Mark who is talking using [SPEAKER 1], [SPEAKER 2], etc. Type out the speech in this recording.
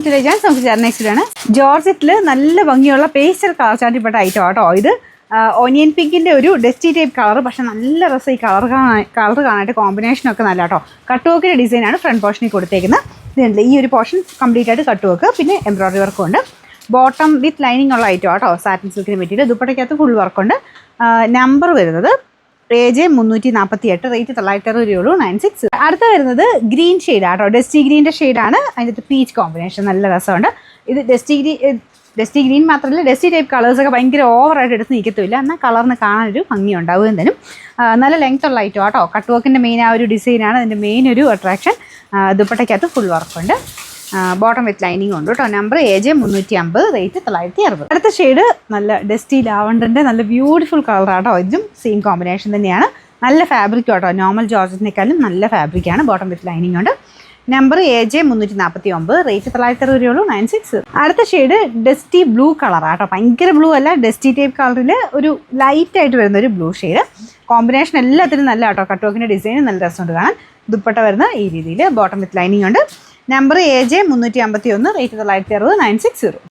[SPEAKER 1] നമുക്ക് നെക്സ്റ്റിലാണ് ജോർജറ്റിൽ നല്ല ഭംഗിയുള്ള പേസ്റ്റൽ കളർ ചാർട്ടിൽപ്പെട്ട ഐറ്റം ആട്ടോ. ഇത് ഓനിയൻ പിങ്കിൻ്റെ ഒരു ഡസ്റ്റി ടൈപ്പ് കളർ, പക്ഷേ നല്ല രസം. ഈ കളർ കാണാനായിട്ട് കോമ്പിനേഷനൊക്കെ നല്ല കേട്ടോ. കട്ട് വർക്കിൻ്റെ ഡിസൈനാണ് ഫ്രണ്ട് പോർഷനിൽ കൊടുത്തേക്കുന്നത്. ഇതുണ്ട്, ഈ ഒരു പോർഷൻ കംപ്ലീറ്റ് ആയിട്ട് കട്ട് വർക്ക്, പിന്നെ എംബ്രോയ്ഡറി വർക്കും ഉണ്ട്. ബോട്ടം വിത്ത് ലൈനിങ് ഉള്ള ഐറ്റം ആട്ടോ. സാറ്റിൻ സിൽക്കിന് പറ്റിയിട്ട് ദുപ്പട്ടയ്ക്കകത്ത് ഫുൾ വർക്കുണ്ട്. നമ്പർ വരുന്നത് AJ 348, റേറ്റ് 960 96. അടുത്ത വരുന്നത് ഗ്രീൻ ഷെയ്ഡാട്ടോ. ഡസ്റ്റി ഗ്രീൻ്റെ ഷെയ്ഡാണ്. അതിൻ്റെ പീച്ച് കോമ്പിനേഷൻ നല്ല രസമുണ്ട്. ഇത് ഡസ്റ്റി ഗ്രീൻ മാത്രമല്ല, ഡസ്റ്റി ടൈപ്പ് കളേഴ്സൊക്കെ ഭയങ്കര ഓവറായിട്ട് എടുത്ത് നിൽക്കത്തില്ല. എന്നാൽ കളറിന് കാണാനൊരു ഭംഗി ഉണ്ടാവുകയും തരും. നല്ല ലെങ്ത് ഉള്ള ഐറ്റം ആട്ടോ. കട്ട് വർക്കിൻ്റെ മെയിൻ ആ ഒരു ഡിസൈനാണ് അതിൻ്റെ മെയിൻ ഒരു അട്രാക്ഷൻ. ദുപ്പട്ടയ്ക്കകത്ത് ഫുൾ വർക്കുണ്ട്. ബോട്ടം വിത്ത് ലൈനിങ് ഉണ്ട് കേട്ടോ. Number AJ 350, rate 960. അടുത്ത ഷെയ്ഡ് നല്ല ഡസ്റ്റി ലാവണ്ടറിൻ്റെ നല്ല ബ്യൂട്ടിഫുൾ കളറാട്ടോ. ഇതും സെയിം കോമ്പിനേഷൻ തന്നെയാണ്. നല്ല ഫാബ്രിക് കേട്ടോ. നോർമൽ ജോർജറ്റിനേക്കാളും നല്ല ഫാബ്രിക്കാണ്. ബോട്ടം വിത്ത് ലൈനിങ് ഉണ്ട്. Number AJ 349, rate 960 96. അടുത്ത ഷെയ്ഡ് ഡസ്റ്റി ബ്ലൂ കളറാട്ടോ. ഭയങ്കര ബ്ലൂ അല്ല, ഡസ്റ്റി ടൈപ്പ് കളറിൽ ഒരു ലൈറ്റായിട്ട് വരുന്ന ഒരു ബ്ലൂ ഷെയ്ഡ്. കോമ്പിനേഷൻ എല്ലാത്തിനും നല്ല കേട്ടോ. കട്ട് വർക്കിൻ്റെ ഡിസൈൻ നല്ല രസമുണ്ട് കാണാൻ. ദുപ്പട്ട വരുന്ന ഈ രീതിയിൽ ബോട്ടം വിത്ത് ലൈനിങ് ഉണ്ട്. Number AJ 351, rate 960 96.